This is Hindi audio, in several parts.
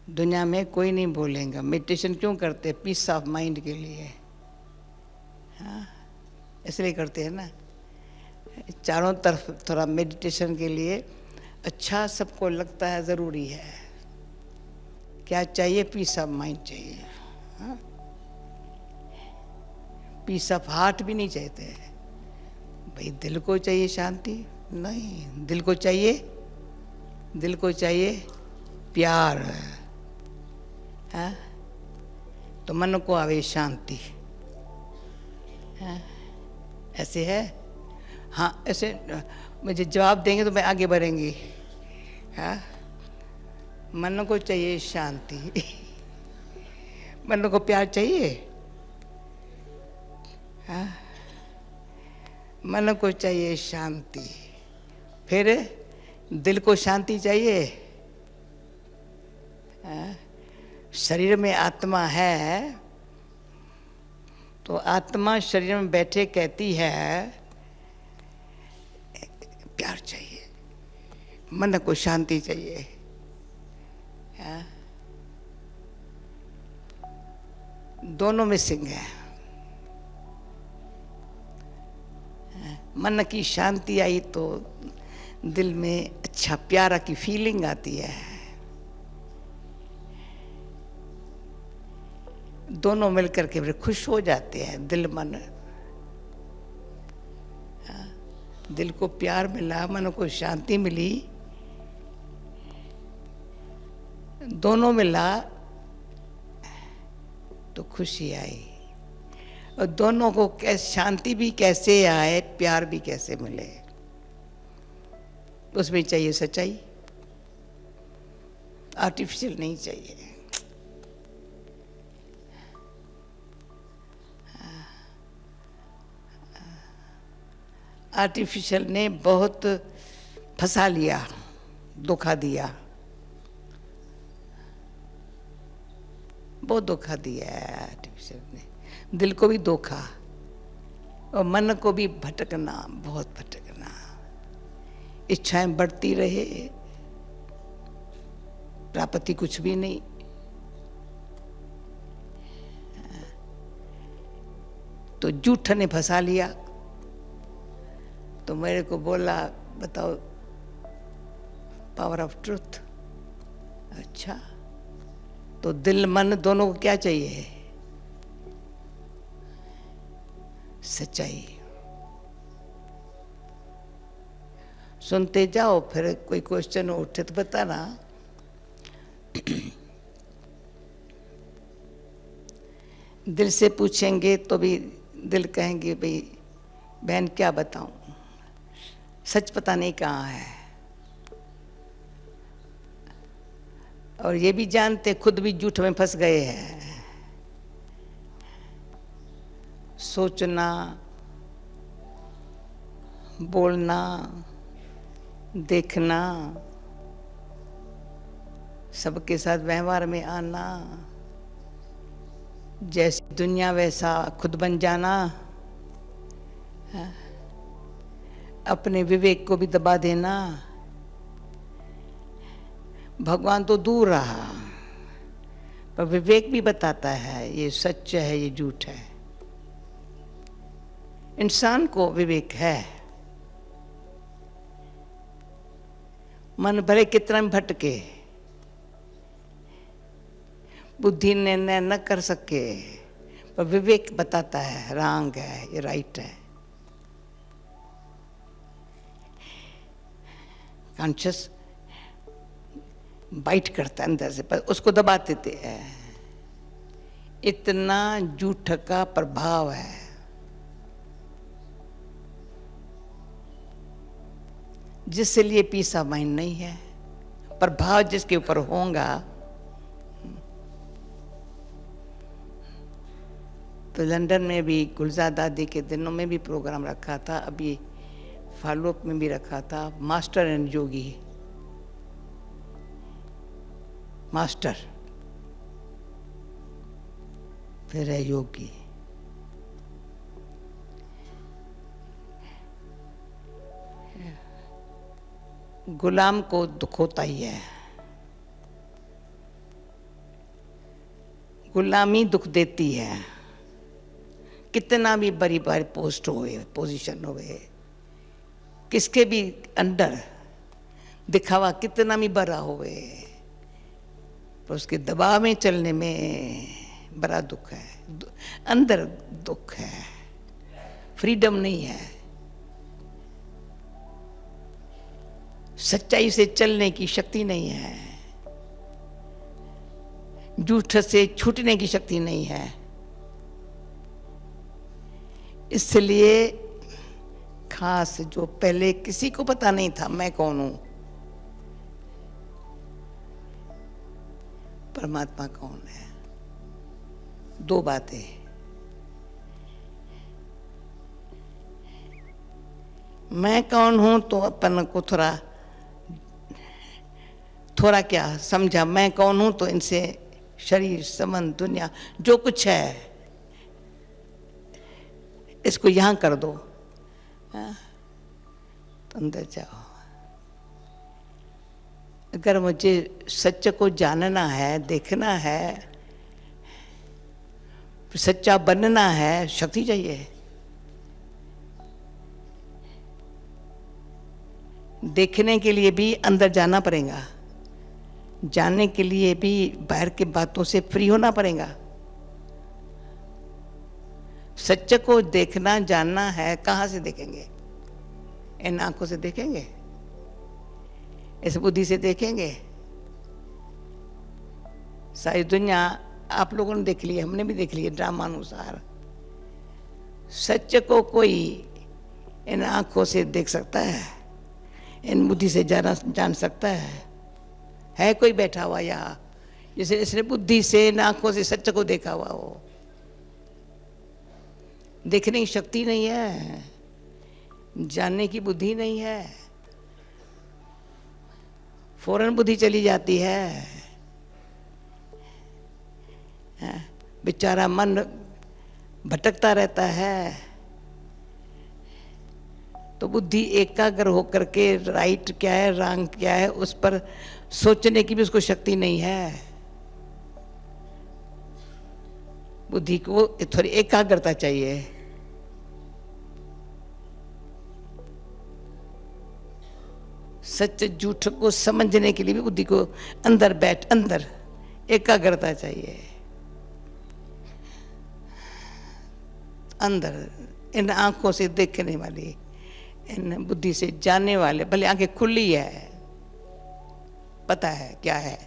दुनिया में कोई नहीं बोलेगा। मेडिटेशन क्यों करते? पीस ऑफ माइंड के लिए। हाँ, इसलिए करते हैं ना, चारों तरफ थोड़ा मेडिटेशन के लिए। अच्छा, सबको लगता है ज़रूरी है। क्या चाहिए? पीस ऑफ माइंड चाहिए। हाँ? पीस ऑफ हार्ट भी नहीं चाहते। भाई दिल को चाहिए शांति? नहीं, दिल को चाहिए प्यार। हाँ? तो मन को आवे शांति। हाँ? ऐसे है। हाँ, ऐसे मुझे जवाब देंगे तो मैं आगे बढ़ेंगी। हाँ? मन को चाहिए शांति। मन को प्यार चाहिए। हाँ? मन को चाहिए शांति। फिर दिल को शांति चाहिए। हाँ? शरीर में आत्मा है तो आत्मा शरीर में बैठे कहती है प्यार चाहिए, मन को शांति चाहिए। हाँ? दोनों मिसिंग है। मन की शांति आई तो दिल में अच्छा प्यारा की फीलिंग आती है। दोनों मिलकर के फिर खुश हो जाते हैं, दिल मन। दिल को प्यार मिला, मन को शांति मिली, दोनों मिला तो खुशी आई। और दोनों को कैसे शांति भी कैसे आए, प्यार भी कैसे मिले, उसमें चाहिए सच्चाई, आर्टिफिशियल नहीं चाहिए। आर्टिफिशियल ने बहुत फंसा लिया, धोखा दिया, बहुत धोखा दिया है आर्टिफिशियल ने। दिल को भी धोखा और मन को भी भटकना, बहुत भटकना। इच्छाएं बढ़ती रहे, प्राप्ति कुछ भी नहीं। तो झूठ ने फंसा लिया। तो मेरे को बोला बताओ पावर ऑफ ट्रूथ। अच्छा, तो दिल मन दोनों को क्या चाहिए? सच्चाई। सुनते जाओ, फिर कोई क्वेश्चन उठे तो बताना। दिल से पूछेंगे तो भी दिल कहेंगे भाई बहन क्या बताऊं, सच पता नहीं कहाँ है। और ये भी जानते खुद भी झूठ में फंस गए हैं। सोचना, बोलना, देखना, सबके साथ व्यवहार में आना, जैसी दुनिया वैसा खुद बन जाना, अपने विवेक को भी दबा देना। भगवान तो दूर रहा, पर विवेक भी बताता है ये सच है, ये झूठ है। इंसान को विवेक है। मन भले कितना भी भटके, बुद्धि निर्णय न कर सके, पर विवेक बताता है रॉन्ग है, ये राइट है। कॉन्शियस बाइट करता है अंदर से, पर उसको दबा देते हैं। इतना झूठ का प्रभाव है। जिससे लिए पीस ऑफ माइंड नहीं है। प्रभाव जिसके ऊपर होगा तो लंदन में भी गुलजार दादी के दिनों में भी प्रोग्राम रखा था, अभी फॉलोअप में भी रखा था। मास्टर एंड योगी, मास्टर फिर है योगी। गुलाम को दुख होता ही है, गुलामी दुख देती है, कितना भी बड़ी बड़ी पोस्ट होए, पोजीशन होए, किसके भी अंडर दिखावा कितना भी बड़ा होए, पर उसके दबाव में चलने में बड़ा दुख है, अंदर दुख है, फ्रीडम नहीं है। सच्चाई से चलने की शक्ति नहीं है, झूठ से छूटने की शक्ति नहीं है। इसलिए खास जो पहले किसी को पता नहीं था मैं कौन हूं, परमात्मा कौन है, दो बातें। मैं कौन हूं तो अपन को थोड़ा क्या समझा, मैं कौन हूं तो इनसे शरीर संबंध दुनिया जो कुछ है इसको यहां कर दो, तो अंदर जाओ। अगर मुझे सच को जानना है, देखना है, सच्चा बनना है, शक्ति चाहिए। देखने के लिए भी अंदर जाना पड़ेगा, जानने के लिए भी बाहर की बातों से फ्री होना पड़ेगा। सच्चे को देखना जानना है, कहाँ से देखेंगे? इन आंखों से देखेंगे, इस बुद्धि से देखेंगे। सारी दुनिया आप लोगों ने देख ली, हमने भी देख लिया ड्रामा अनुसार। सच को कोई इन आंखों से देख सकता है, इन बुद्धि से जान सकता है कोई बैठा हुआ यहाँ जिसे इसने बुद्धि से इन आंखों से सच को देखा हुआ हो? देखने की शक्ति नहीं है, जानने की बुद्धि नहीं है, फौरन बुद्धि चली जाती है। बेचारा मन भटकता रहता है, तो बुद्धि एकाग्र होकर के राइट क्या है रॉन्ग क्या है उस पर सोचने की भी उसको शक्ति नहीं है। बुद्धि को थोड़ी एकाग्रता चाहिए। सच झूठ को समझने के लिए भी बुद्धि को अंदर एकाग्रता चाहिए। अंदर इन आंखों से देखने वाली, इन बुद्धि से जानने वाले, भले आंखें खुली है, पता है क्या है,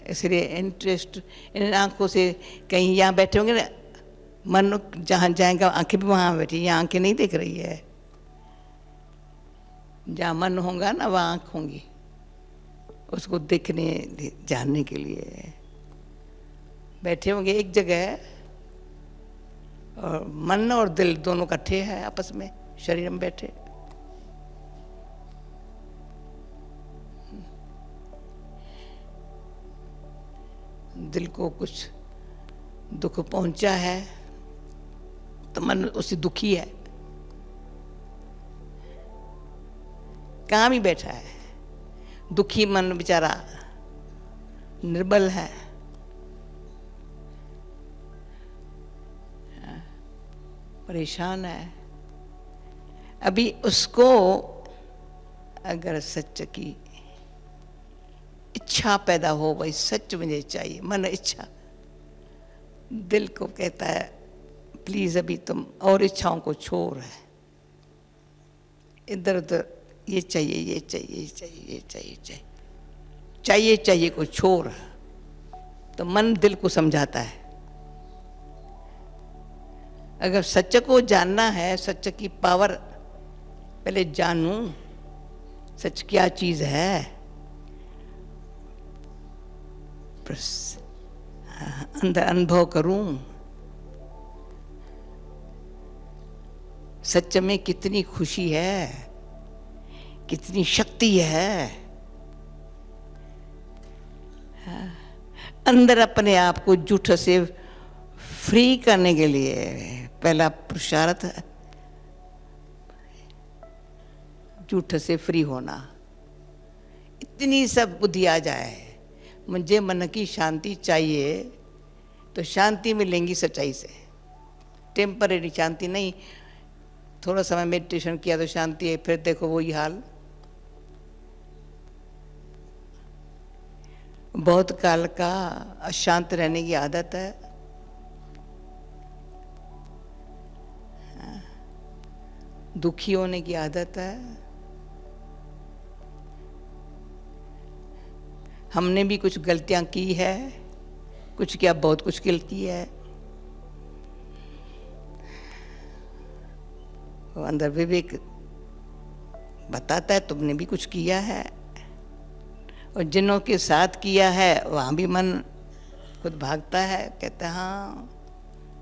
इसलिए इंटरेस्ट इन आंखों से कहीं यहाँ बैठे होंगे ना, मन जहाँ जाएगा आंखें भी वहाँ बैठी, यहाँ आंखें नहीं देख रही है। जहाँ मन होगा ना वहाँ आंख होंगी, उसको देखने जानने के लिए बैठे होंगे एक जगह, और मन और दिल दोनों इकट्ठे हैं आपस में, शरीर में बैठे। दिल को कुछ दुख पहुंचा है तो मन उससे दुखी है, कहाँ भी बैठा है, दुखी मन बेचारा निर्बल है। परेशान है। अभी उसको अगर सच की इच्छा पैदा हो, भाई सच मुझे चाहिए, मन इच्छा, दिल को कहता है प्लीज अभी तुम और इच्छाओं को छोड़, है इधर उधर ये चाहिए ये चाहिए ये चाहिए ये चाहिए चाहिए चाहिए चाहिए को छोड़, तो मन दिल को समझाता है। अगर सच को जानना है, सच की पावर पहले जानूं, सच क्या चीज है, अंदर अनुभव करूं सच में कितनी खुशी है, कितनी शक्ति है। अंदर अपने आप को झूठ से फ्री करने के लिए पहला पुरुषार्थ है झूठ से फ्री होना। इतनी सब बुद्धि आ जाए, मुझे मन की शांति चाहिए, तो शांति मिलेंगी सच्चाई से, टेम्परेरी शांति नहीं। थोड़ा समय मेडिटेशन किया तो शांति है, फिर देखो वही हाल। बहुत काल का अशांत रहने की आदत है, दुखी होने की आदत है। हमने भी कुछ गलतियां की है, कुछ क्या बहुत कुछ गलती है, वो अंदर विवेक बताता है तुमने भी कुछ किया है, और जिन्हों के साथ किया है वहाँ भी मन खुद भागता है, कहता है हाँ,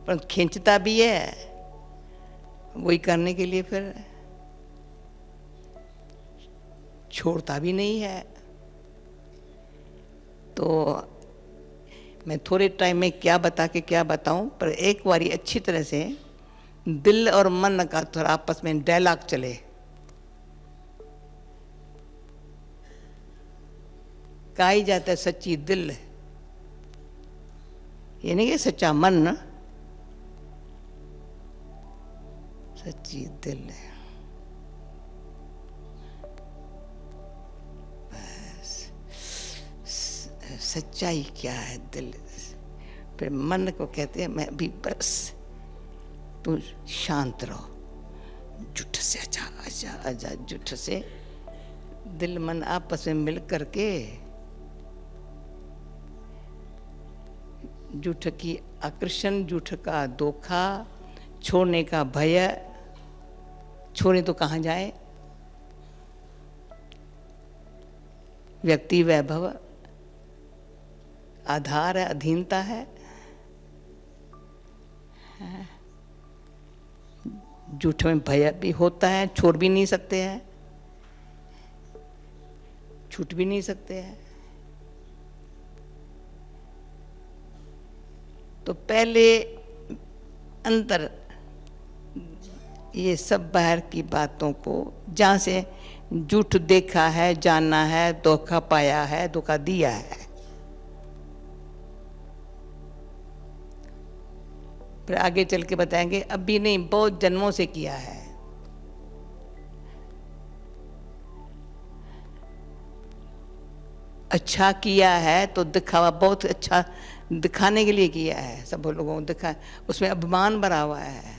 पर खींचता भी है वही करने के लिए, फिर छोड़ता भी नहीं है। तो मैं थोड़े टाइम में क्या बता के क्या बताऊं, पर एक बारी अच्छी तरह से दिल और मन का थोड़ा आपस में डायलॉग चले। कहा ही जाता है सच्ची दिल, ये नहीं कि सच्चा मन, सच्ची दिल है। बस सच्चाई क्या है दिल। फिर मन को कहते हैं मैं भी बस तू शांत रहो, जुट से आजा आजा आजा, जुट से दिल मन आपस में मिल करके जुट की आकर्षण, जुट का धोखा, छोड़ने का भय, छोड़े तो कहाँ जाए। व्यक्ति वैभव आधार है, अधीनता है, झूठ में भय भी होता है, छोड़ भी नहीं सकते हैं, छूट भी नहीं सकते हैं। तो पहले अंतर ये सब बाहर की बातों को, जहाँ से झूठ देखा है, जाना है, धोखा पाया है, धोखा दिया है, फिर आगे चल के बताएंगे अभी नहीं, बहुत जन्मों से किया है। अच्छा किया है तो दिखावा, बहुत अच्छा दिखाने के लिए किया है, सब लोगों को दिखा, उसमें अभिमान भरा हुआ है।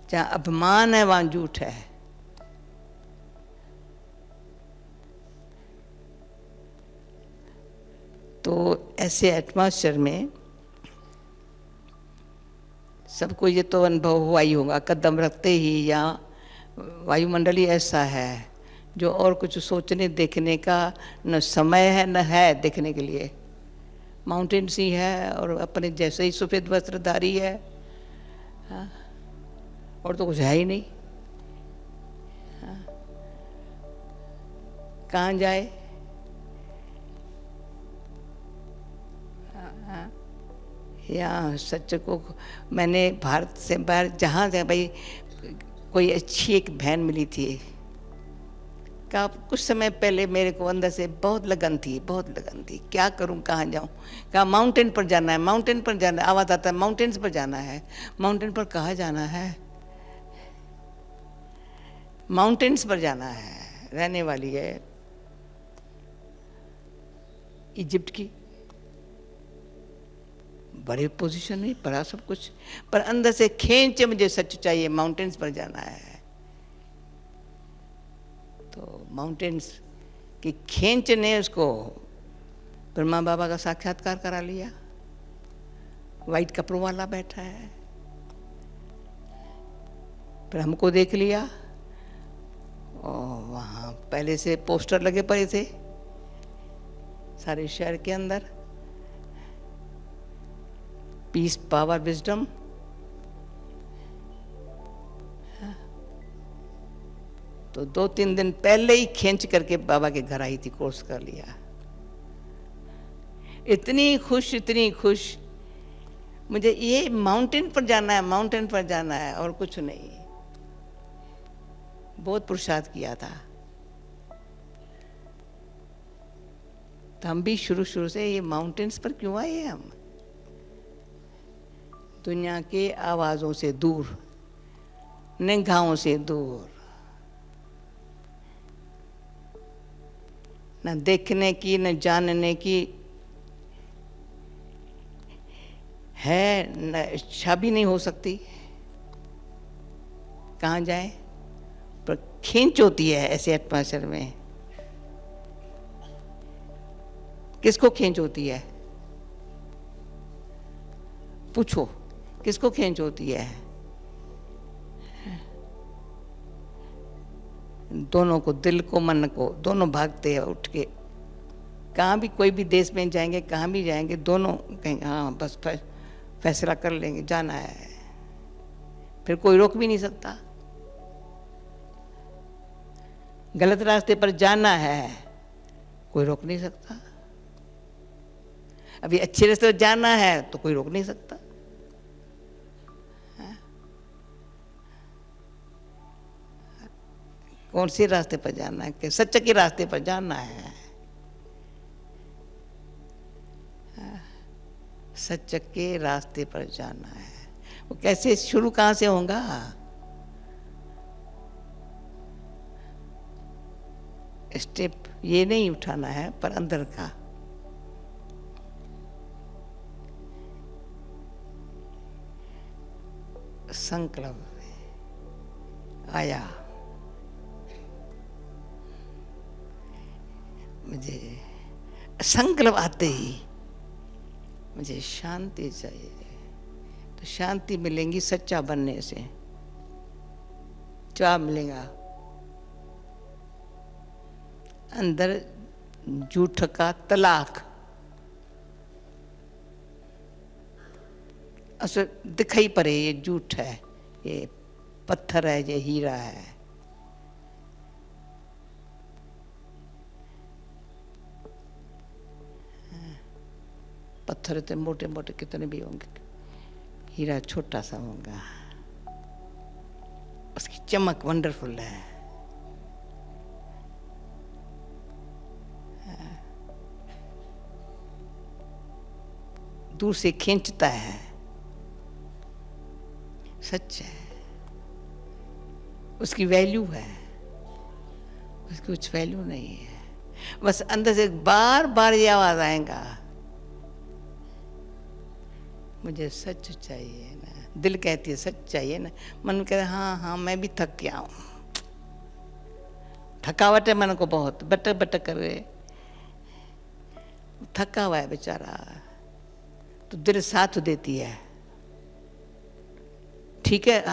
जहाँ अभिमान है वहाँ झूठ है। तो ऐसे एटमॉस्फेयर में सबको ये तो अनुभव हुआ ही होगा, कदम रखते ही या वायुमंडल ही ऐसा है जो और कुछ सोचने देखने का न समय है न है देखने के लिए। माउंटेन्स ही है और अपने जैसे ही सफ़ेद वस्त्रधारी है, हाँ, और तो कुछ है ही नहीं। हाँ, कहाँ जाए। या सच को मैंने भारत से बाहर जहाँ से भाई कोई अच्छी एक बहन मिली थी, का कुछ समय पहले मेरे को अंदर से बहुत लगन थी, बहुत लगन थी, क्या करूं कहाँ जाऊं। कहा माउंटेन पर जाना है, माउंटेन पर जाना है, आवाज़ आता है माउंटेन्स पर जाना है। माउंटेन पर कहाँ जाना है, माउंटेन्स पर जाना है। रहने वाली है इजिप्ट की, बड़े पोजीशन में, बड़ा सब कुछ, पर अंदर से खींच मुझे सच चाहिए, माउंटेन्स पर जाना है। तो माउंटेन्स की खींच ने उसको ब्रह्मा बाबा का साक्षात्कार करा लिया। वाइट कपड़ों वाला बैठा है, फिर हमको देख लिया, और वहाँ पहले से पोस्टर लगे पड़े थे सारे शहर के अंदर, पीस, पावर, विजडम। तो 2-3 दिन पहले ही खींच करके बाबा के घर आई थी, कोर्स कर लिया। इतनी खुश, मुझे ये माउंटेन पर जाना है, माउंटेन पर जाना है, और कुछ नहीं। बहुत पुरुषार्थ किया था। तो हम भी शुरू शुरू से ये माउंटेन्स पर क्यों आए हम? दुनिया के आवाज़ों से दूर, निगाहों से दूर, न देखने की न जानने की है, न इच्छा भी नहीं हो सकती। कहाँ जाए? पर खींच होती है ऐसे एटमॉस्फेयर में। किसको खींच होती है? पूछो, किसको खींच होती है? दोनों को, दिल को मन को, दोनों भागते हैं उठ के। कहाँ भी, कोई भी देश में जाएंगे, कहाँ भी जाएंगे, दोनों कहेंगे हाँ बस फैसला कर लेंगे, जाना है। फिर कोई रोक भी नहीं सकता। गलत रास्ते पर जाना है, कोई रोक नहीं सकता। अभी अच्छे रास्ते पर जाना है तो कोई रोक नहीं सकता। कौन से रास्ते पर जाना है? कि सच्चे के रास्ते पर जाना है। सच के रास्ते पर जाना है। वो कैसे, शुरू कहाँ से होगा? स्टेप ये नहीं उठाना है, पर अंदर का संकल्प आया। मुझे संकल्प आते ही मुझे शांति चाहिए। तो शांति मिलेंगी सच्चा बनने से। क्या मिलेगा? अंदर झूठ का तलाक। असर दिखाई पड़े ये झूठ है, ये पत्थर है, ये हीरा है। पत्थर इतने मोटे मोटे कितने भी होंगे, हीरा छोटा सा होगा। उसकी चमक वंडरफुल है। दूर से खींचता है, सच है। उसकी वैल्यू है, उसकी कुछ वैल्यू नहीं है। बस अंदर से बार बार ये आवाज आएगा, मुझे सच चाहिए ना। दिल कहती है सच चाहिए ना, मन कहता है हाँ हाँ मैं भी थक गया हूँ। थकावट है मन को बहुत, बटक बटक कर रहे, थका हुआ है बेचारा। तो दिल साथ देती है। ठीक है,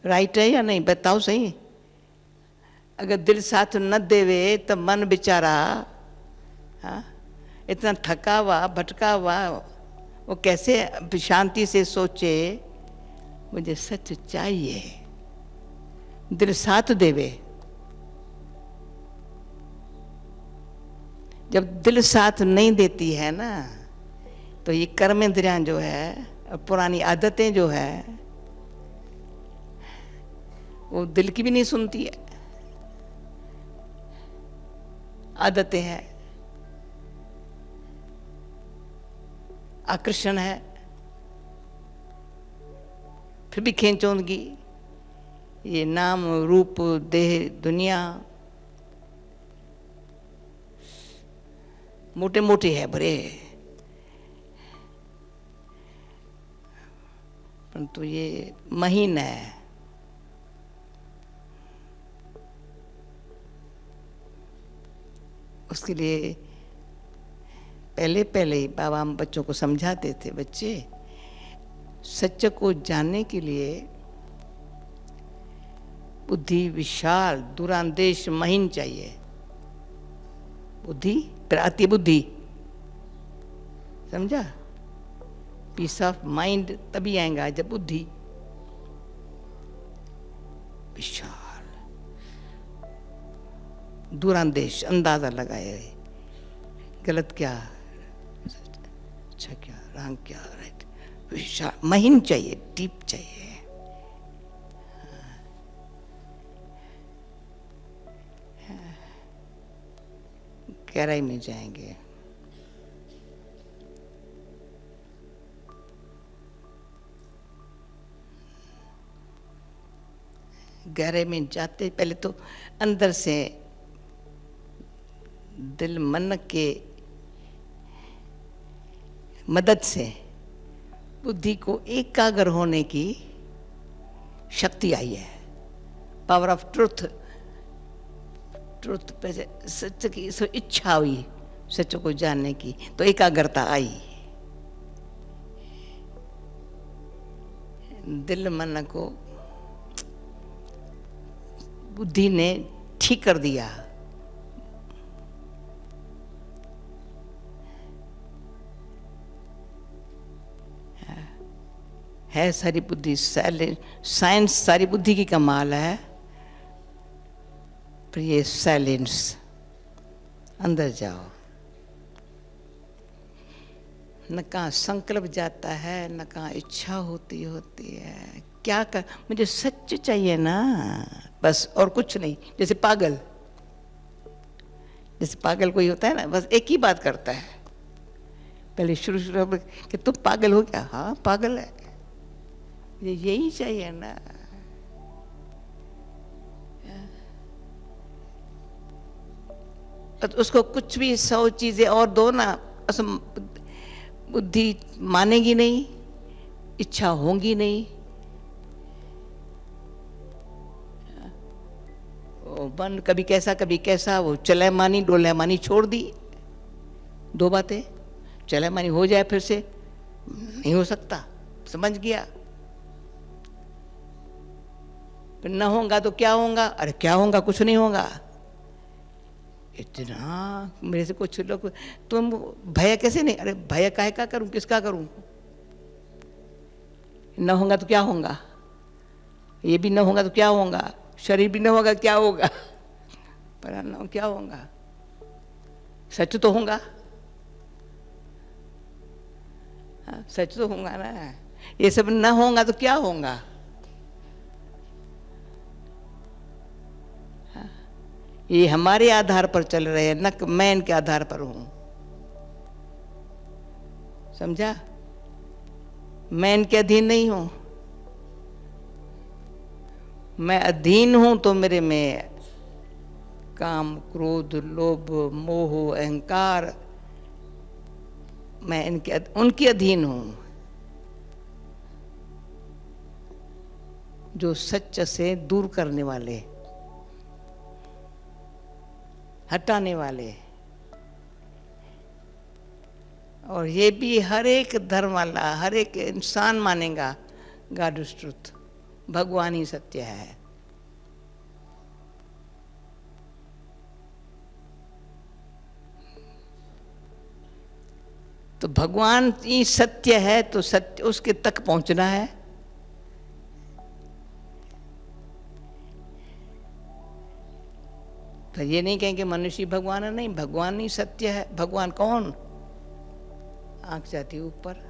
राइट है या नहीं बताओ सही। अगर दिल साथ न देवे तो मन बेचारा इतना थका हुआ भटका हुआ, वो कैसे शांति से सोचे मुझे सच चाहिए। दिल साथ देवे। जब दिल साथ नहीं देती है ना, तो ये कर्मेंद्रियां जो है, पुरानी आदतें जो है, वो दिल की भी नहीं सुनती है। आदतें हैं, आकर्षण है, फिर भी खींचोगी। ये नाम रूप देह दुनिया मोटे मोटे है बड़े, परंतु ये महीन है। उसके लिए पहले पहले ही बाबा हम बच्चों को समझाते थे, बच्चे सच को जानने के लिए बुद्धि विशाल दूरांदेश महीन चाहिए। बुद्धि फिर आती बुद्धि, समझा? पीस ऑफ माइंड तभी आएगा जब बुद्धि विशाल दूरांदेश अंदाजा लगाए, गलत क्या अच्छा क्या रंग क्या राइट, विशाल महीन चाहिए, डीप चाहिए। गहराई में जाएंगे। गहरे में जाते पहले तो अंदर से दिल मन के मदद से बुद्धि को एकाग्र होने की शक्ति आई है। पावर ऑफ ट्रुथ, ट्रुथ पे सच की इच्छा हुई सच को जानने की, तो एकाग्रता आई। दिल मन को बुद्धि ने ठीक कर दिया। है सारी बुद्धि साइंस सारी बुद्धि की कमाल है, पर ये साइलेंस। अंदर जाओ, न कहाँ संकल्प जाता है, न कहाँ इच्छा होती है। क्या कर, मुझे सच चाहिए ना, बस, और कुछ नहीं। जैसे पागल कोई होता है ना, बस एक ही बात करता है। पहले शुरू में कि तुम पागल हो क्या? हाँ पागल है, मुझे यही चाहिए ना। तो उसको कुछ भी 100 चीजें और दो ना, बुद्धि मानेगी नहीं, इच्छा होगी नहीं। मन कभी कैसा, वो चलैमानी डोलैमानी छोड़ दी। 2 बातें, चलैमानी हो जाए फिर से नहीं हो सकता, समझ गया। फिर न होगा तो क्या होगा? अरे क्या होगा, कुछ नहीं होगा। इतना मेरे से कुछ लोग, तुम भय कैसे नहीं? अरे भय काहे का करूं, किसका करूं? न होगा तो क्या होगा, ये भी न होगा तो क्या होगा, शरीर भी न होगा क्या होगा, पर न क्या होगा, सच तो होगा। हाँ, सच तो होगा ना। ये सब न होगा तो क्या होगा? ये हमारे आधार पर चल रहे हैं, न मैं इनके आधार पर हूं। समझा? मैं इनके अधीन नहीं हूं। मैं अधीन हूं तो मेरे में काम, क्रोध, लोभ, मोह, अहंकार, मैं उनके अधीन हूं। जो सच से दूर करने वाले, हटाने वाले। और ये भी हर एक धर्म वाला, हर एक इंसान मानेगा, गॉड इज ट्रुथ, भगवान ही सत्य है। तो भगवान ही सत्य है, तो सत्य उसके तक पहुंचना है। तो ये नहीं कहेंगे मनुष्य भगवान है, नहीं, भगवान ही सत्य है। भगवान कौन? आंख जाती ऊपर।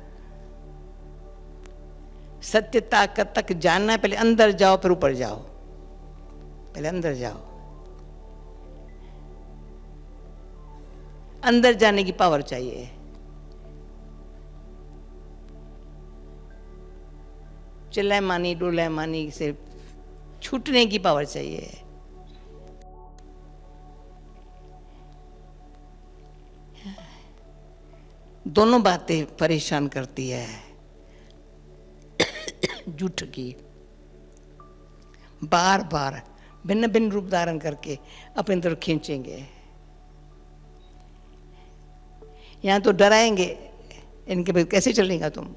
सत्यता तक जानना है, पहले अंदर जाओ फिर ऊपर जाओ। पहले अंदर जाओ। अंदर जाने की पावर चाहिए। चिल्लामानी डोलैमानी से छूटने की पावर चाहिए। दोनों बातें परेशान करती है। झूठ की बार बार भिन्न भिन्न रूप धारण करके अपनी तरफ खींचेंगे। यहां तो डराएंगे, इनके बाद कैसे चलेगा तुम?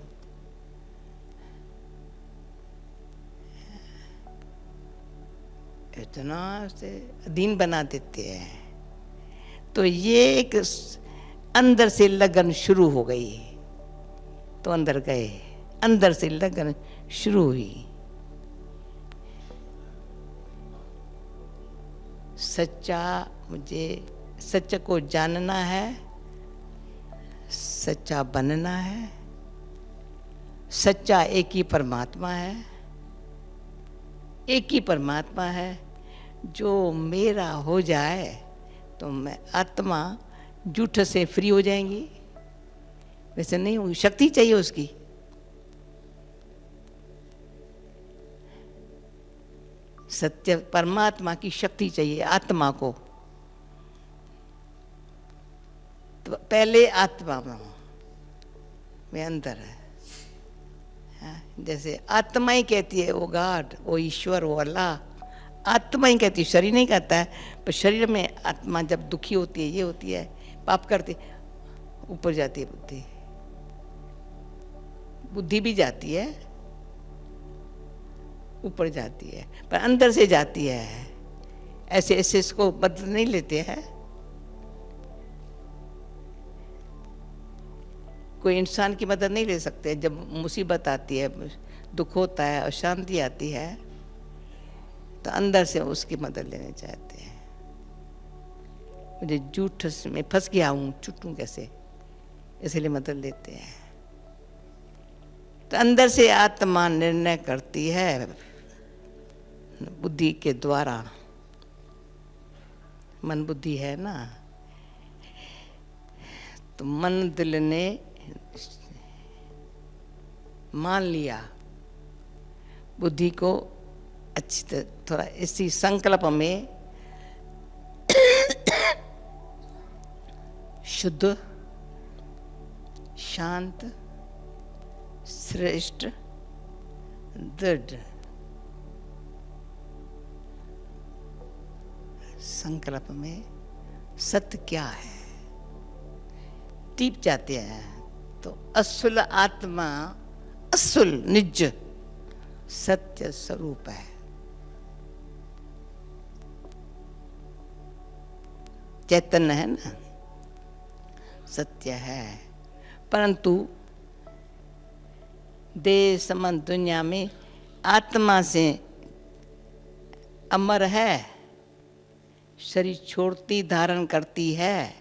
इतना से अधीन बना देते हैं। तो ये एक अंदर से लगन शुरू हो गई, तो अंदर गए, अंदर से लगन शुरू हुई। सच्चा, मुझे सच को जानना है, सच्चा बनना है। सच्चा एक ही परमात्मा है, एक ही परमात्मा है। जो मेरा हो जाए तो मैं आत्मा झूठ से फ्री हो जाएंगी। वैसे नहीं होगी, शक्ति चाहिए उसकी। सत्य परमात्मा की शक्ति चाहिए आत्मा को। तो पहले आत्मा में अंदर है। हाँ, जैसे आत्मा ही कहती है वो गॉड, वो ईश्वर, वो अल्लाह, आत्मा ही कहती है, शरीर नहीं कहता है। पर शरीर में आत्मा जब दुखी होती है, ये होती है, पाप करती, ऊपर जाती है बुद्धि। बुद्धि भी जाती है, ऊपर जाती है, पर अंदर से जाती है। ऐसे ऐसे इसको बदल नहीं लेते हैं। कोई इंसान की मदद नहीं ले सकते। जब मुसीबत आती है, दुख होता है, अशांति आती है, तो अंदर से उसकी मदद लेना चाहते हैं। मुझे झूठ में फंस गया हूँ, छूटूं कैसे, इसलिए मदद लेते हैं। तो अंदर से आत्मा निर्णय करती है बुद्धि के द्वारा। मन बुद्धि है ना, तो मन दिल ने मान लिया बुद्धि को अच्छी तरह, थोड़ा इसी संकल्प में शुद्ध, शांत, श्रेष्ठ, दृढ़ संकल्प में सत्य क्या है टीप जाते हैं। तो असुल आत्मा, असुल निज सत्य स्वरूप है। चैतन्य है ना, सत्य है। परंतु देह संबंध दुनिया में आत्मा से अमर है, शरीर छोड़ती धारण करती है,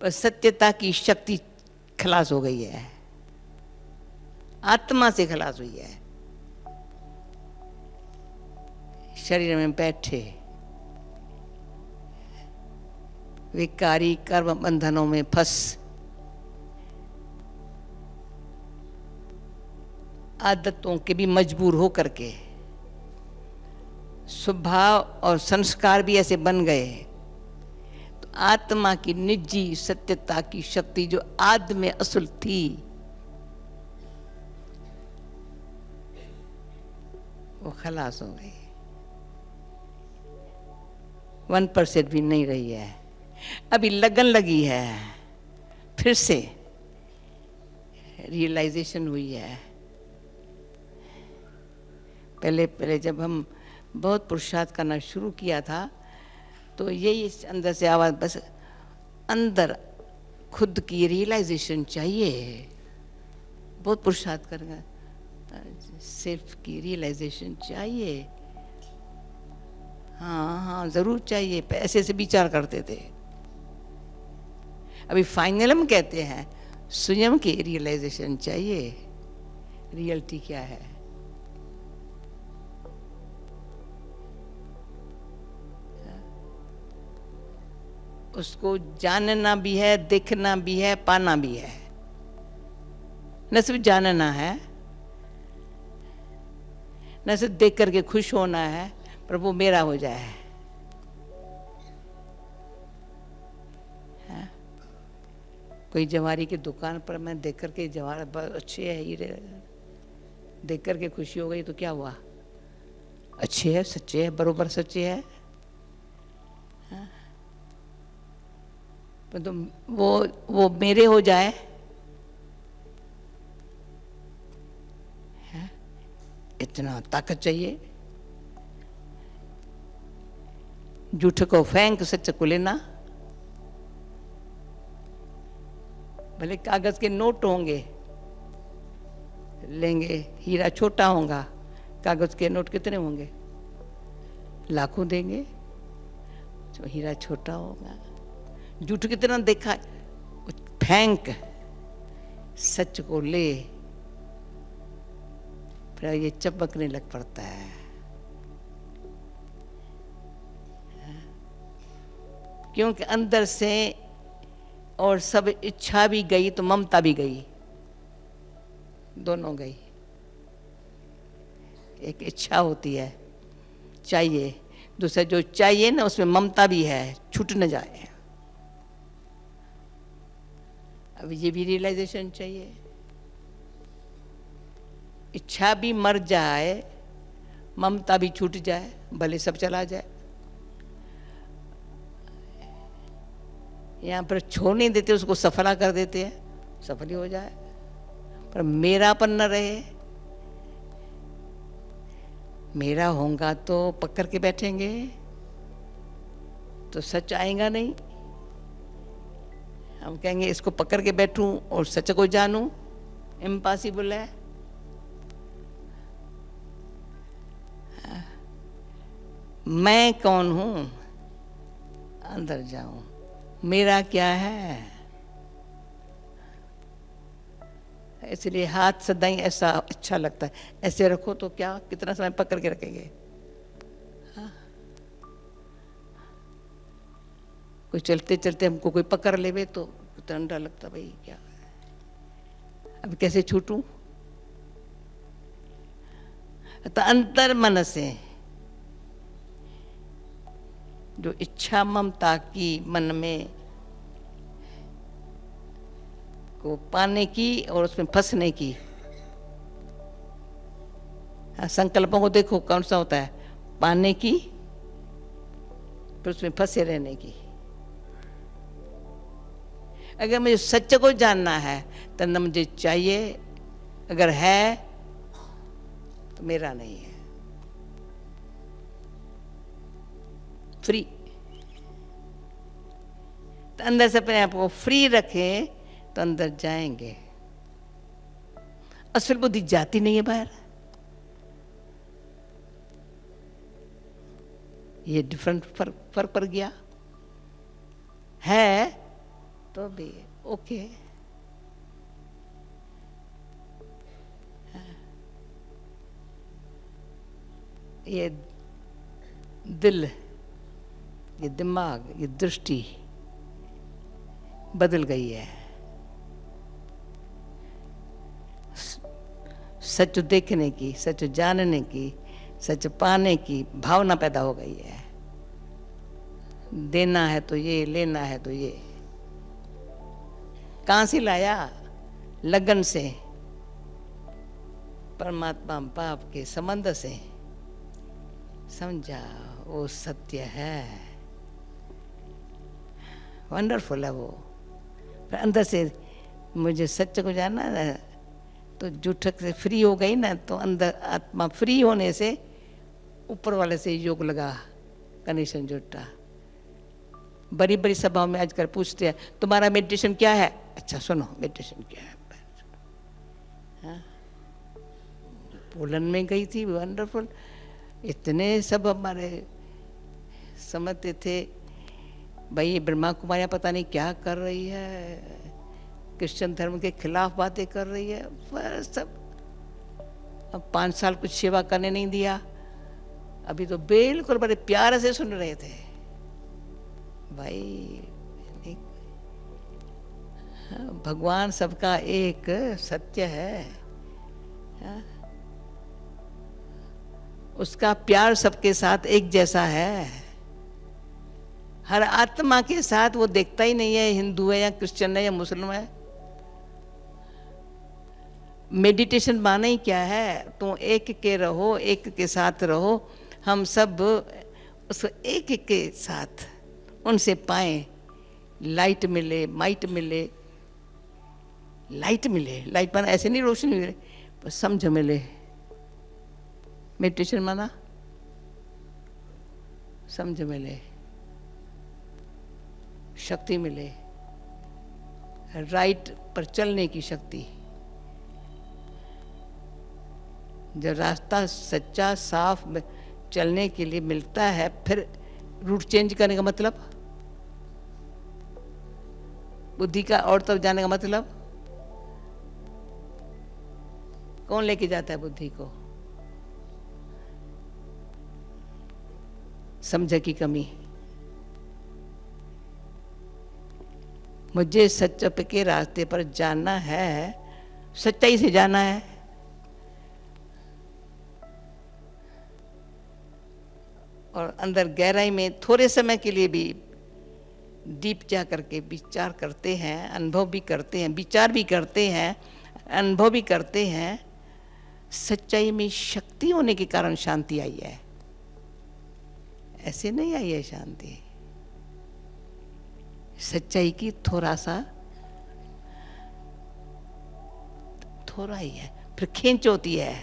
पर सत्यता की शक्ति खलास हो गई है, आत्मा से खलास हुई है। शरीर में बैठे विकारी कर्म बंधनों में फंस आदतों के भी मजबूर हो करके स्वभाव और संस्कार भी ऐसे बन गए, तो आत्मा की निजी सत्यता की शक्ति जो आदि में असल थी, वो खलास हो गई। 1% भी नहीं रही है। अभी लगन लगी है, फिर से रियलाइजेशन हुई है। पहले जब हम बहुत पुरुषार्थ करना शुरू किया था, तो यही अंदर से आवाज़, बस अंदर खुद की रियलाइजेशन चाहिए। बहुत पुरुषार्थ करना, सेल्फ की रियलाइजेशन चाहिए। हाँ, ज़रूर चाहिए। ऐसे ऐसे विचार करते थे। अभी फाइनल हम कहते हैं स्वयं की रियलाइजेशन चाहिए। रियलिटी क्या है? उसको जानना भी है, देखना भी है, पाना भी है। न सिर्फ जानना है, न सिर्फ देख करके खुश होना है, प्रभु मेरा हो जाए। कोई जवारी की दुकान पर मैं देख करके जवार अच्छे है हीरे, देख करके खुशी हो गई तो क्या हुआ? अच्छे है, सच्चे है, बरोबर सच्चे है। तो वो मेरे हो जाए, इतना ताकत चाहिए। झूठ को फेंक सच को लेना। भले कागज के नोट होंगे, लेंगे, हीरा छोटा होगा, कागज के नोट कितने होंगे? लाखों देंगे, तो हीरा छोटा होगा। झूठ कितना देखा, फेंक सच को ले, फिर ये चमकने लग पड़ता है। क्योंकि अंदर से और सब इच्छा भी गई तो ममता भी गई, दोनों गई। एक इच्छा होती है चाहिए, दूसरा जो चाहिए ना उसमें ममता भी है, छूट न जाए। अब ये भी रियलाइजेशन चाहिए। इच्छा भी मर जाए, ममता भी छूट जाए, भले सब चला जाए। यहाँ पर छोड़ नहीं देते, उसको सफला कर देते हैं, सफल ही हो जाए, पर मेरापन न रहे। मेरा होगा तो पकड़ के बैठेंगे तो सच आएगा नहीं। हम कहेंगे इसको पकड़ के बैठूं और सच को जानूं, इम्पॉसिबल है। मैं कौन हूं, अंदर जाऊं, मेरा क्या है। इसलिए हाथ सदाई ऐसा अच्छा लगता है, ऐसे रखो तो क्या, कितना समय पकड़ के रखेंगे। हाँ? कोई चलते चलते हमको कोई पकड़ लेवे तो कितना डर लगता, भाई क्या अब कैसे छूटूं। तो अंतर मन से जो इच्छा ममता की मन में को पाने की और उसमें फंसने की, संकल्पों को देखो कौन सा होता है, पाने की फिर उसमें फंसे रहने की। अगर मुझे सच को जानना है तो न मुझे चाहिए, अगर है तो मेरा नहीं है, फ्री। तो अंदर से अपने आप को फ्री रखें तो अंदर जाएंगे। असल बुद्धि जाती नहीं है बाहर। ये डिफरेंट फर्क पड़ गया है तो भी ओके। ये दिल, ये दिमाग, ये दृष्टि बदल गई है। सच देखने की, सच जानने की, सच पाने की भावना पैदा हो गई है। देना है तो ये, लेना है तो ये। कहां से लाया? लगन से, परमात्मा बाप के संबंध से समझा, वो सत्य है, वंडरफुल है वो। पर अंदर से मुझे सच को जानना है तो जूठक से फ्री हो गई ना, तो अंदर आत्मा फ्री होने से ऊपर वाले से योग लगा, कनेक्शन जुटा। बड़ी बड़ी सभाओं में आजकल पूछते हैं तुम्हारा मेडिटेशन क्या है, अच्छा सुनो मेडिटेशन क्या है। हाँ? पोलैंड में गई थी, वंडरफुल, इतने सब हमारे समझते थे भाई ये ब्रह्मा कुमारियाँ पता नहीं क्या कर रही है, क्रिश्चियन धर्म के खिलाफ बातें कर रही है, पर सब। अब 5 साल कुछ सेवा करने नहीं दिया, अभी तो बिल्कुल बड़े प्यार से सुन रहे थे भाई। भगवान सबका एक सत्य है, हाँ? उसका प्यार सबके साथ एक जैसा है, हर आत्मा के साथ। वो देखता ही नहीं है हिंदू है या क्रिश्चियन है या मुस्लिम है। मेडिटेशन माने ही क्या है, तुम एक के रहो, एक के साथ रहो। हम सब उसको एक के साथ उनसे पाएं, लाइट मिले, माइट मिले, लाइट मिले। लाइट माना ऐसे नहीं रोशनी मिले, पर समझ मिले। मेडिटेशन माना समझ मिले, शक्ति मिले, राइट पर चलने की शक्ति। जब रास्ता सच्चा साफ चलने के लिए मिलता है, फिर रूट चेंज करने का मतलब, बुद्धि का और तरफ जाने का मतलब, कौन लेके जाता है बुद्धि को? समझ की कमी, मुझे सच के रास्ते पर जाना है, सच्चाई से जाना है। और अंदर गहराई में थोड़े समय के लिए भी डीप जा करके विचार करते हैं, अनुभव भी करते हैं, विचार भी करते हैं, अनुभव भी करते हैं। सच्चाई में शक्ति होने के कारण शांति आई है, ऐसे नहीं आई है शांति। सच्चाई की थोड़ा ही है, फिर खींच होती है।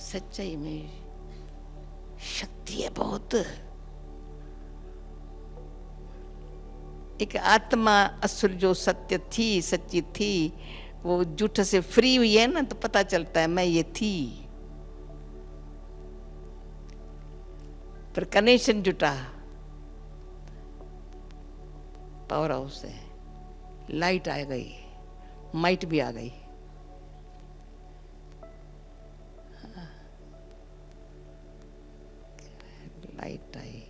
सच्चाई में शक्ति है बहुत। एक आत्मा असुर जो सत्य थी, सच्ची थी, वो झूठ से फ्री हुई है ना, तो पता चलता है मैं ये थी। फिर कनेक्शन जुटा, पावर हाउस है, लाइट आ गई, माइट भी आ गई। लाइट आई,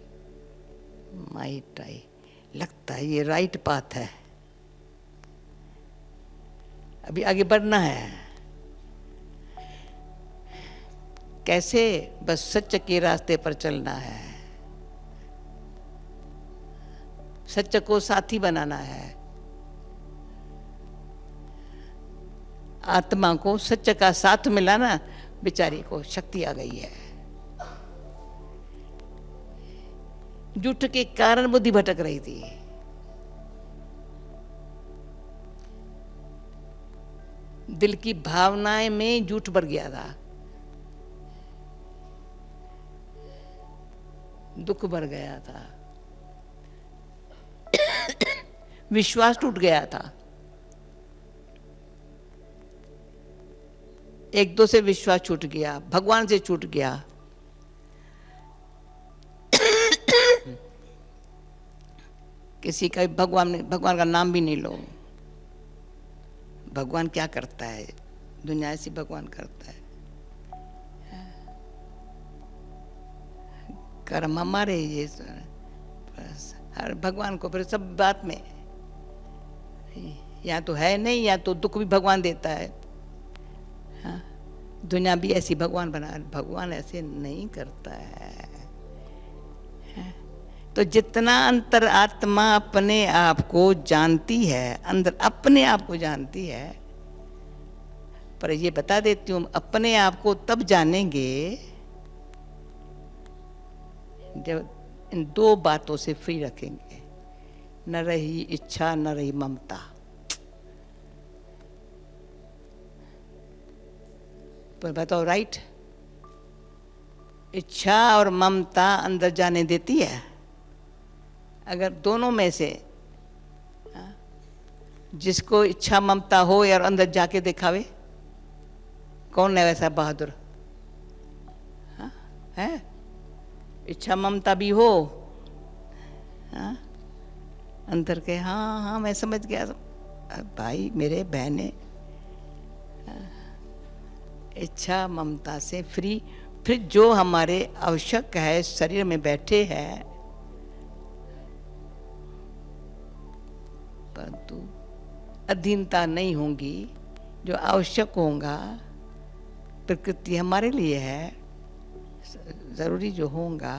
माइट आई, लगता है ये राइट पाथ है, अभी आगे बढ़ना है। कैसे? बस सच के रास्ते पर चलना है, सच को साथी बनाना है। आत्मा को सच का साथ मिला ना, बेचारी को शक्ति आ गई है। झूठ के कारण बुद्धि भटक रही थी। दिल की भावनाएं में झूठ भर गया था, दुख भर गया था, विश्वास टूट गया था। एक दो से विश्वास छूट गया, भगवान से छूट गया। किसी का भगवान का नाम भी नहीं लो। भगवान क्या करता है? दुनिया ऐसी भगवान करता है। कर्म हमारे ये बस, हर भगवान को फिर सब बात में या तो है नहीं, या तो दुख भी भगवान देता है। हाँ? दुनिया भी ऐसी भगवान बना, भगवान ऐसे नहीं करता है। तो जितना अंतर आत्मा अपने आप को जानती है, अंदर अपने आप को जानती है, पर ये बता देती हूँ, अपने आप को तब जानेंगे जब इन दो बातों से फ्री रखेंगे। न रही इच्छा, न रही ममता। पर बताओ, राइट? इच्छा और ममता अंदर जाने देती है? अगर दोनों में से जिसको इच्छा ममता हो यार अंदर जाके दिखावे, कौन है वैसा बहादुर? है? इच्छा ममता भी हो, हाँ? अंदर के हाँ हाँ मैं समझ गया भाई मेरे बहने, इच्छा ममता से फ्री। फिर जो हमारे आवश्यक है शरीर में बैठे हैं, परंतु अधीनता नहीं होगी। जो आवश्यक होगा प्रकृति हमारे लिए है, जरूरी जो होगा,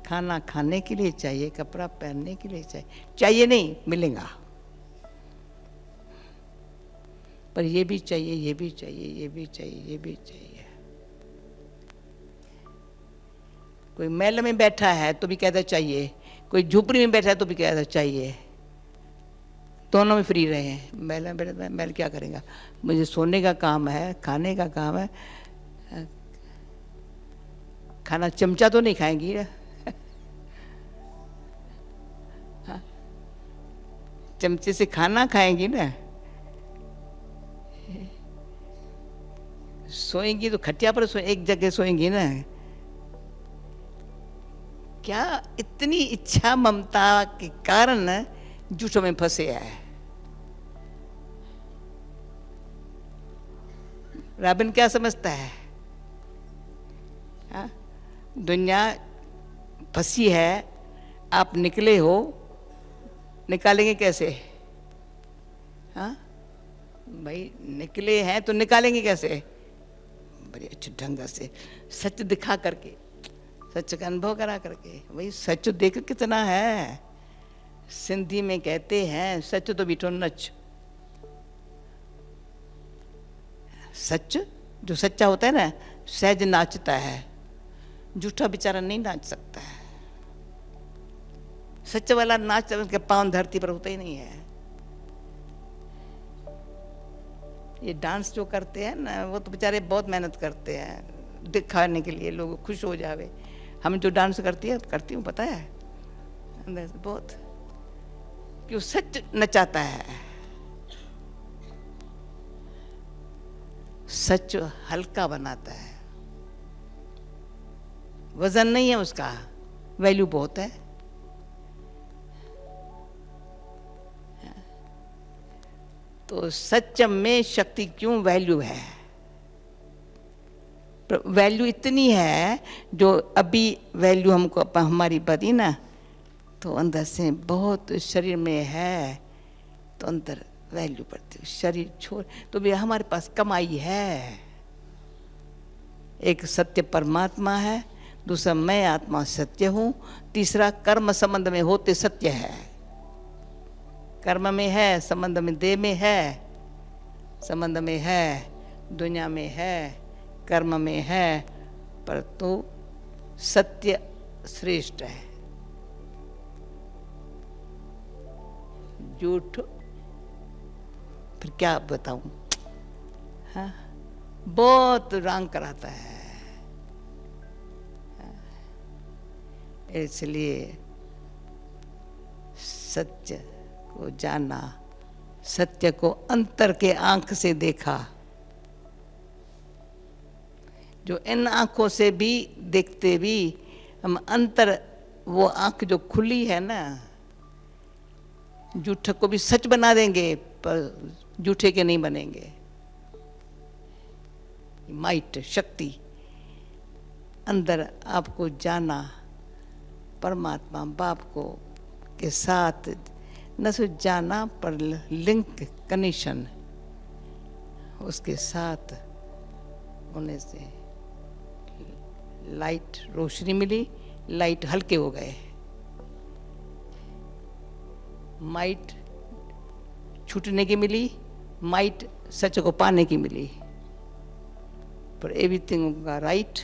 खाना खाने के लिए चाहिए, कपड़ा पहनने के लिए चाहिए नहीं मिलेगा, पर ये भी चाहिए, ये भी चाहिए, ये भी चाहिए, ये भी चाहिए। कोई महल में बैठा है तो भी कहता चाहिए, कोई झोपड़ी में बैठा है तो भी कहता चाहिए। दोनों में फ्री रहे हैं। महल में बैठा, महल क्या करेगा? मुझे सोने का काम है, खाने का काम है, खाना चमचा तो नहीं खाएंगी। चमचे से खाना खाएंगी ना। सोएंगी तो खटिया पर एक जगह सोएंगी ना। क्या इतनी इच्छा ममता के कारण झूठों में फंसे है। रॉबिन क्या समझता है? दुनिया फंसी है आप निकले हो, निकालेंगे कैसे? हाँ भाई, निकले हैं तो निकालेंगे कैसे? बड़े अच्छे ढंग से सच दिखा करके, सच का अनुभव करा करके। भाई सच देख कितना है। सिंधी में कहते हैं सच तो बीठो नच। सच जो सच्चा होता है ना, सहज नाचता है, झूठा बेचारा नहीं नाच सकता है। सच वाला नाच के पांव धरती पर होता ही नहीं है। ये डांस जो करते हैं ना, वो तो बेचारे बहुत मेहनत करते हैं दिखाने के लिए, लोग खुश हो जावे। हम जो डांस करती हूँ पता है, अंदर से बहुत, क्यों सच नचाता है। सच हल्का बनाता है, वजन नहीं है उसका, वैल्यू बहुत है। तो सच में शक्ति क्यों वैल्यू है? वैल्यू इतनी है, जो अभी वैल्यू हमको हमारी बदी ना, तो अंदर से बहुत शरीर में है, तो अंदर वैल्यू बढ़ती है। शरीर छोड़ तो भी हमारे पास कमाई है। एक सत्य परमात्मा है, दूसरा मैं आत्मा सत्य हूँ, तीसरा कर्म संबंध में होते सत्य है। कर्म में है, संबंध में देह में है, संबंध में है, दुनिया में है, कर्म में है, पर तो सत्य श्रेष्ठ है। झूठ फिर क्या बताऊं, हाँ बहुत रंग कराता है। इसलिए सत्य को जाना, सत्य को अंतर के आंख से देखा। जो इन आंखों से भी देखते भी हम अंतर, वो आंख जो खुली है ना, झूठे को भी सच बना देंगे, पर झूठे के नहीं बनेंगे। माइट शक्ति अंदर आपको जाना, परमात्मा बाप को के साथ न सिर्फ जाना, पर लिंक कनेक्शन उसके साथ होने से लाइट रोशनी मिली, लाइट हल्के हो गए, माइट छूटने की मिली, माइट सच को पाने की मिली। पर एवरीथिंग होगा राइट,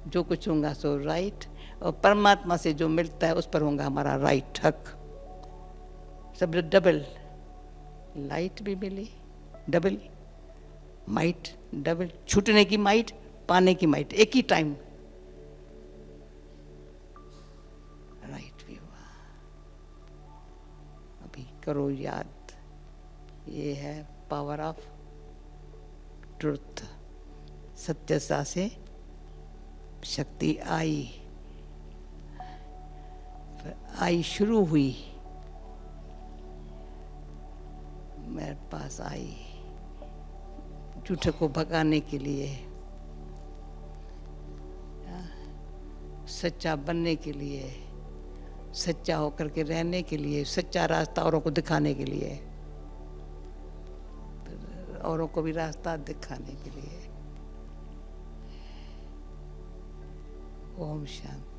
जो कुछ होगा सो राइट, और परमात्मा से जो मिलता है उस पर होगा हमारा राइट हक। सब डबल, लाइट भी मिली, डबल माइट, डबल छूटने की माइट, पाने की माइट, एक ही टाइम राइट भी हुआ। अभी करो याद, ये है पावर ऑफ ट्रुथ। सत्यता से शक्ति आई, आई शुरू हुई, मेरे पास आई झूठे को भगाने के लिए, सच्चा बनने के लिए, सच्चा होकर के रहने के लिए, सच्चा रास्ता औरों को दिखाने के लिए, औरों को भी रास्ता दिखाने के लिए। ओम शांति।